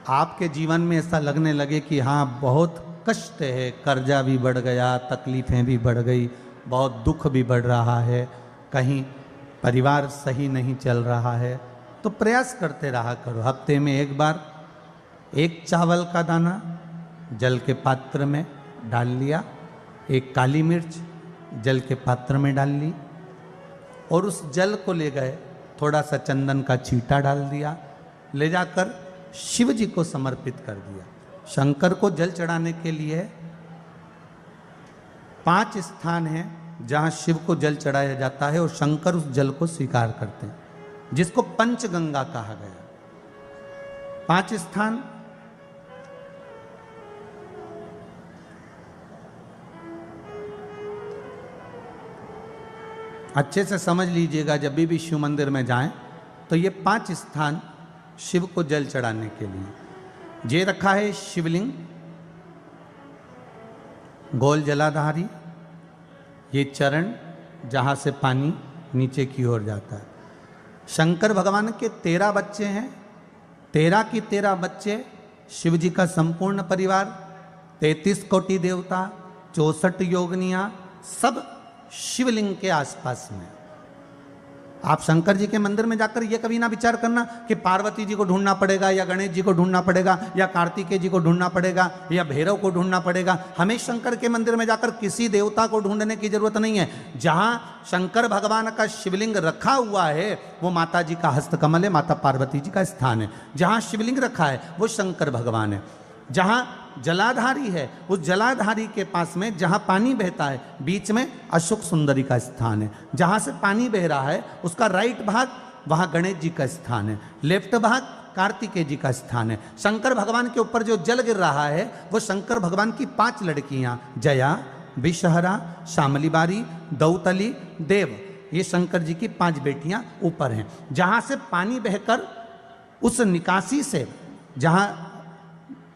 आपके जीवन में ऐसा लगने लगे कि हाँ बहुत कष्ट है, कर्जा भी बढ़ गया, तकलीफ़ें भी बढ़ गई, बहुत दुख भी बढ़ रहा है, कहीं परिवार सही नहीं चल रहा है, तो प्रयास करते रहा करो। हफ्ते में एक बार एक चावल का दाना जल के पात्र में डाल लिया, एक काली मिर्च जल के पात्र में डाल ली और उस जल को ले गए, थोड़ा सा चंदन का छींटा डाल दिया, ले जाकर शिव जी को समर्पित कर दिया। शंकर को जल चढ़ाने के लिए 5 स्थान हैं जहां शिव को जल चढ़ाया जाता है और शंकर उस जल को स्वीकार करते हैं, जिसको पंचगंगा कहा गया। 5 स्थान अच्छे से समझ लीजिएगा, जब भी शिव मंदिर में जाएं तो ये 5 स्थान शिव को जल चढ़ाने के लिए ये रखा है। शिवलिंग, गोल जलाधारी, ये चरण जहाँ से पानी नीचे की ओर जाता है। शंकर भगवान के 13 बच्चे हैं, 13 की 13 बच्चे, शिव जी का संपूर्ण परिवार, 33 कोटि देवता, 64 योगनियाँ, सब शिवलिंग के आसपास में। आप शंकर जी के मंदिर में जाकर ये कभी ना विचार करना कि पार्वती जी को ढूंढना पड़ेगा या गणेश जी को ढूंढना पड़ेगा या कार्तिकेय जी को ढूंढना पड़ेगा या भैरव को ढूंढना पड़ेगा। हमें शंकर के मंदिर में जाकर किसी देवता को ढूंढने की जरूरत नहीं है। जहां शंकर भगवान का शिवलिंग रखा हुआ है वो माता जी का हस्तकमल है, माता पार्वती जी का स्थान है। जहां शिवलिंग रखा है वो शंकर भगवान है। जहां जलाधारी है उस जलाधारी के पास में जहां पानी बहता है बीच में अशोक सुंदरी का स्थान है। जहां से पानी बह रहा है उसका राइट भाग वहां गणेश जी का स्थान है, लेफ्ट भाग कार्तिकेय जी का स्थान है। शंकर भगवान के ऊपर जो जल गिर रहा है वो शंकर भगवान की 5 लड़कियां जया, विषहरा, शामली बारी, दौतली, देव, ये शंकर जी की 5 बेटियां ऊपर हैं। जहां से पानी बहकर उस निकासी से, जहां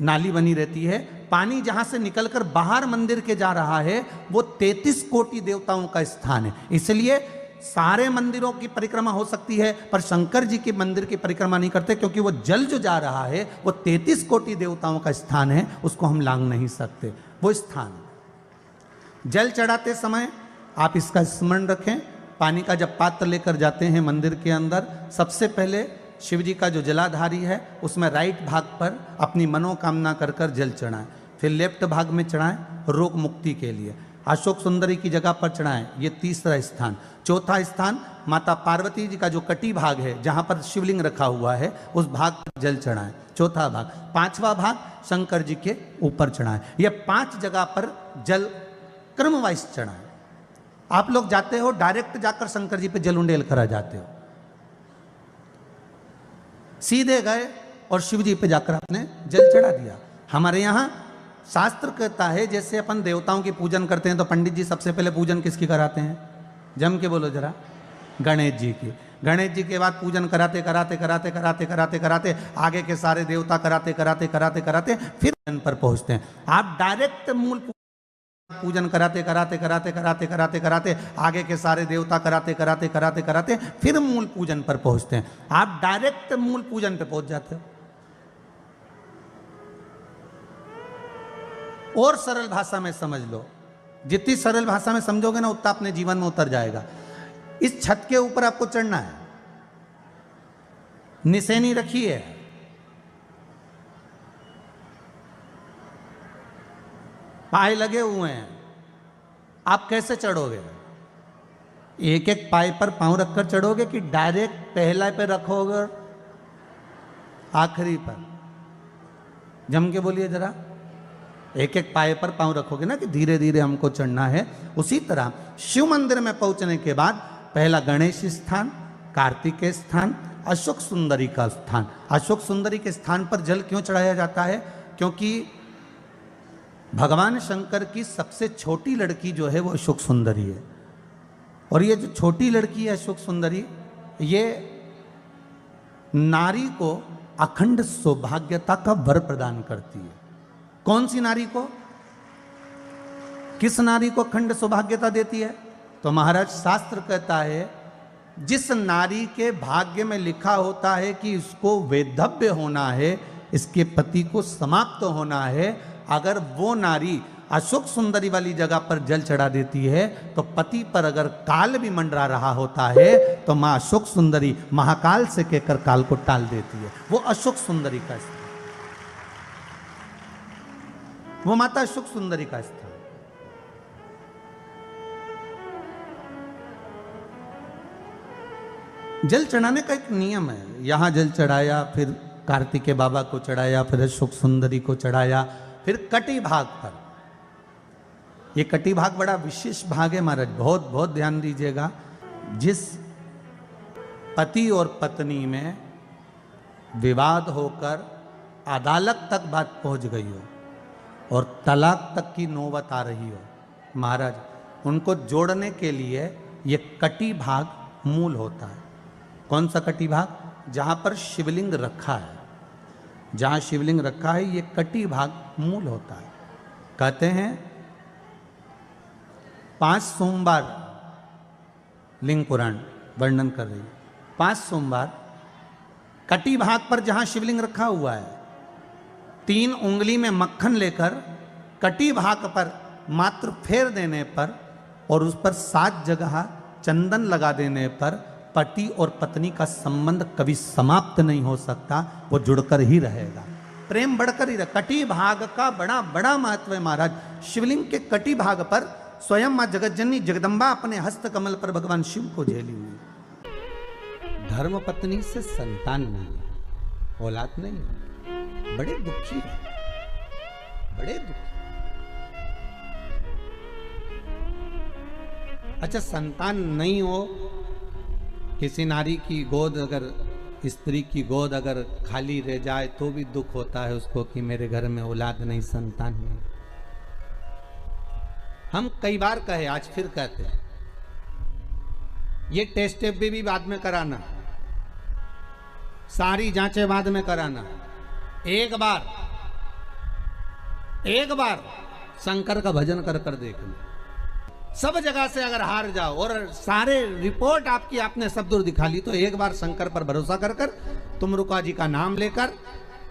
नाली बनी रहती है, पानी जहां से निकलकर बाहर मंदिर के जा रहा है वो 33 कोटि देवताओं का स्थान है। इसलिए सारे मंदिरों की परिक्रमा हो सकती है पर शंकर जी के मंदिर की परिक्रमा नहीं करते, क्योंकि वो जल जो जा रहा है वो 33 कोटि देवताओं का स्थान है, उसको हम लांघ नहीं सकते। वो स्थान जल चढ़ाते समय आप इसका स्मरण रखें। पानी का जब पात्र लेकर जाते हैं मंदिर के अंदर, सबसे पहले शिव जी का जो जलाधारी है उसमें राइट भाग पर अपनी मनोकामना कर कर जल चढ़ाएं, फिर लेफ्ट भाग में चढ़ाएं रोग मुक्ति के लिए। अशोक सुंदरी की जगह पर चढ़ाएं, ये तीसरा स्थान। चौथा स्थान माता पार्वती जी का जो कटी भाग है जहां पर शिवलिंग रखा हुआ है उस भाग पर जल चढ़ाएं, चौथा भाग। 5वां भाग शंकर जी के ऊपर चढ़ाएं। ये 5 जगह पर जल क्रम वाइज चढ़ाएं। आप लोग जाते हो डायरेक्ट जाकर शंकर जी पे जल उंडेल करा जाते हो, सीधे गए और शिव जी पे जाकर आपने जल चढ़ा दिया। हमारे यहाँ शास्त्र कहता है जैसे अपन देवताओं की पूजन करते हैं तो पंडित जी सबसे पहले पूजन किसकी कराते हैं? जम के बोलो जरा, गणेश जी की। गणेश जी के बाद पूजन कराते कराते कराते कराते कराते कराते आगे के सारे देवता कराते कराते कराते कराते फिर जन पर पहुंचते हैं। आप डायरेक्ट मूल पूजन कराते कराते कराते कराते कराते कराते आगे के सारे देवता कराते कराते कराते कराते फिर मूल पूजन पर पहुंचते हैं। आप डायरेक्ट मूल पूजन पे पहुंच जाते हो। और सरल भाषा में समझ लो, जितनी सरल भाषा में समझोगे ना उतना अपने जीवन में उतर जाएगा। इस छत के ऊपर आपको चढ़ना है, निशानी रखी है, पाए लगे हुए हैं, आप कैसे चढ़ोगे? एक एक पाए पर पांव रखकर चढ़ोगे कि डायरेक्ट पहला पे रखोगे आखिरी पर? जम के बोलिए जरा, एक एक पाए पर पांव रखोगे ना कि धीरे धीरे हमको चढ़ना है। उसी तरह शिव मंदिर में पहुंचने के बाद पहला गणेश स्थान, कार्तिकेय स्थान, अशोक सुंदरी का स्थान। अशोक सुंदरी के स्थान पर जल क्यों चढ़ाया जाता है? क्योंकि भगवान शंकर की सबसे छोटी लड़की जो है वो अशोक सुंदरी है। और ये जो छोटी लड़की है अशोक सुंदरी, ये नारी को अखंड सौभाग्यता का वर प्रदान करती है। कौन सी नारी को? किस नारी को अखंड सौभाग्यता देती है? तो महाराज शास्त्र कहता है जिस नारी के भाग्य में लिखा होता है कि उसको वैधव्य होना है, इसके पति को समाप्त होना है। अगर वो नारी अशोक सुंदरी वाली जगह पर जल चढ़ा देती है तो पति पर अगर काल भी मंडरा रहा होता है तो माँ अशोक सुंदरी महाकाल से कहकर काल को टाल देती है। वो अशोक सुंदरी का स्थान, वो माता अशोक सुंदरी का स्थान। जल चढ़ाने का एक नियम है। यहां जल चढ़ाया, फिर कार्तिकेय बाबा को चढ़ाया, फिर अशोक सुंदरी को चढ़ाया, फिर कटी भाग पर। ये कटी भाग बड़ा विशेष भाग है महाराज, बहुत बहुत ध्यान दीजिएगा। जिस पति और पत्नी में विवाद होकर अदालत तक बात पहुंच गई हो और तलाक तक की नौबत आ रही हो, महाराज उनको जोड़ने के लिए ये कटी भाग मूल होता है। कौन सा कटी भाग? जहां पर शिवलिंग रखा है, जहां शिवलिंग रखा है ये कटी भाग मूल होता है। कहते हैं 5 सोमवार लिंग पुराण वर्णन कर रही है। 5 सोमवार कटी भाग पर जहां शिवलिंग रखा हुआ है, 3 उंगली में मक्खन लेकर कटी भाग पर मात्र फेर देने पर और उस पर 7 जगह चंदन लगा देने पर पति और पत्नी का संबंध कभी समाप्त नहीं हो सकता, वो जुड़कर ही रहेगा, प्रेम बढ़कर ही रहेगा। कटी भाग का बड़ा बड़ा महत्व है महाराज। शिवलिंग के कटी भाग पर स्वयं मां जगतजननी जगदम्बा अपने हस्त कमल पर भगवान शिव को झेली हुई। धर्म पत्नी से संतान नहीं, औलाद नहीं, बड़े दुखी है, बड़े दुखी। अच्छा, संतान नहीं हो, किसी नारी की गोद अगर, स्त्री की गोद अगर खाली रह जाए तो भी दुख होता है उसको कि मेरे घर में औलाद नहीं, संतान नहीं। हम कई बार कहे, आज फिर कहते हैं, ये टेस्ट भी बाद में कराना, सारी जांचें बाद में कराना। एक बार शंकर का भजन कर कर देखना। सब जगह से अगर हार जाओ और सारे रिपोर्ट आपकी आपने सब दूर दिखा ली तो एक बार शंकर पर भरोसा कर कर तुमरुका जी का नाम लेकर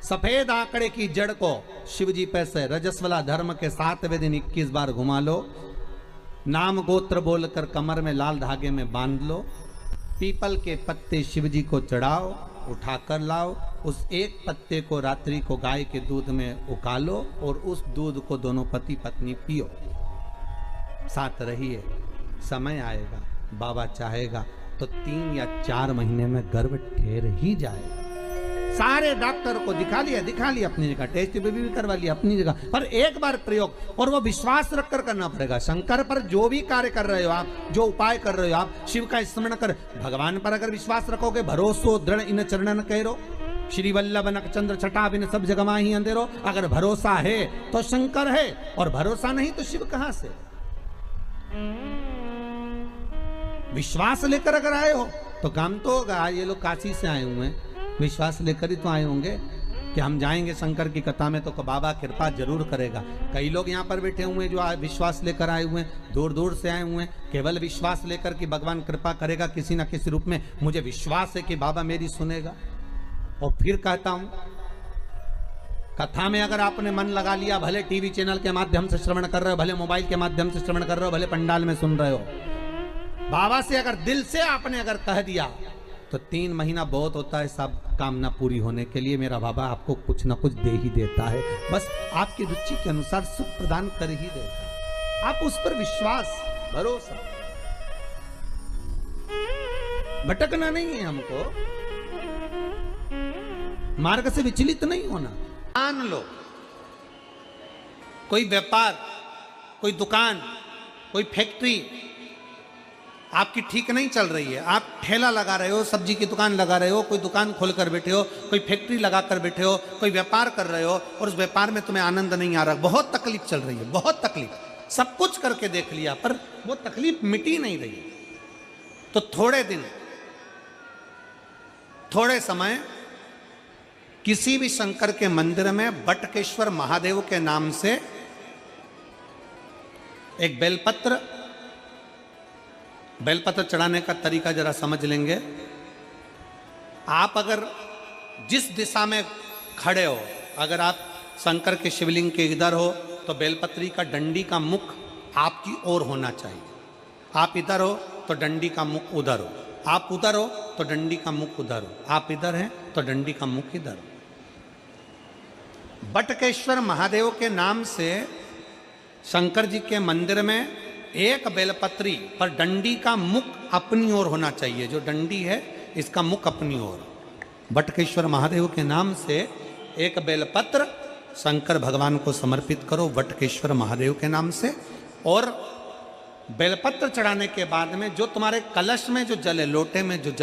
सफेद आंकड़े की जड़ को शिवजी पे से रजस्वला धर्म के 7वें दिन 21 बार घुमा लो। नाम गोत्र बोलकर कमर में लाल धागे में बांध लो। पीपल के पत्ते शिवजी को चढ़ाओ, उठाकर लाओ। उस एक पत्ते को रात्रि को गाय के दूध में उकालो और उस दूध को दोनों पति पत्नी पियो। साथ रहिए, समय आएगा, बाबा चाहेगा तो 3 या 4 महीने में गर्भ ठहर ही जाएगा। सारे डॉक्टर को दिखा लिया अपनी जगह, टेस्ट भी करवा लिया अपनी जगह, पर एक बार प्रयोग, और वो विश्वास रखकर करना पड़ेगा। शंकर पर जो भी कार्य कर रहे हो आप, जो उपाय कर रहे हो आप, शिव का स्मरण कर, भगवान पर अगर विश्वास रखोगे, भरोसो दृढ़ इन चरणन कहो, श्री वल्लभ नक चंद्र छटा बिन सब जगह माही अंधेरो। अगर भरोसा है तो शंकर है, और भरोसा नहीं तो शिव कहां से। विश्वास लेकर अगर आए हो तो काम तो होगा। ये लोग काशी से आए हुए हैं, विश्वास लेकर ही तो आए होंगे कि हम जाएंगे शंकर की कथा में तो बाबा कृपा जरूर करेगा। कई लोग यहाँ पर बैठे हुए हैं जो विश्वास लेकर आए हुए हैं, दूर दूर से आए हुए हैं, केवल विश्वास लेकर कि भगवान कृपा करेगा किसी न किसी रूप में, मुझे विश्वास है कि बाबा मेरी सुनेगा। और फिर कहता हूं, कथा में अगर आपने मन लगा लिया, भले टीवी चैनल के माध्यम से श्रवण कर रहे हो, भले मोबाइल के माध्यम से श्रवण कर रहे हो, भले पंडाल में सुन रहे हो, बाबा से अगर दिल से आपने अगर कह दिया तो 3 महीना बहुत होता है सब कामना पूरी होने के लिए। मेरा बाबा आपको कुछ ना कुछ दे ही देता है, बस आपकी रुचि के अनुसार सुख प्रदान कर ही देता है। आप उस पर विश्वास, भरोसा, भटकना नहीं है हमको, मार्ग से विचलित नहीं होना। मान लो कोई व्यापार, कोई दुकान, कोई फैक्ट्री आपकी ठीक नहीं चल रही है, आप ठेला लगा रहे हो, सब्जी की दुकान लगा रहे हो, कोई दुकान खोल कर बैठे हो, कोई फैक्ट्री लगा कर बैठे हो, कोई व्यापार कर रहे हो और उस व्यापार में तुम्हें आनंद नहीं आ रहा, बहुत तकलीफ चल रही है, बहुत तकलीफ, सब कुछ करके देख लिया पर वो तकलीफ मिटी नहीं रही, तो थोड़े दिन, थोड़े समय किसी भी शंकर के मंदिर में बटकेश्वर महादेव के नाम से एक बेलपत्र चढ़ाने का तरीका जरा समझ लेंगे। आप अगर जिस दिशा में खड़े हो। अगर आप शंकर के शिवलिंग के इधर हो तो बेलपत्री का डंडी का मुख आपकी ओर होना चाहिए। आप इधर हो तो डंडी का मुख उधर हो, आप उधर हो तो डंडी का मुख उधर हो, आप इधर हैं तो डंडी का मुख इधर हो। बटकेश्वर महादेव के नाम से शंकर जी के मंदिर में एक बेलपत्री पर डंडी का मुख अपनी ओर होना चाहिए। जो डंडी है इसका मुख अपनी ओर। बटकेश्वर महादेव के नाम से एक बेलपत्र शंकर भगवान को समर्पित करो बटकेश्वर महादेव के नाम से। और बेलपत्र चढ़ाने के बाद में जो तुम्हारे कलश में जो जल है, लोटे में जो जल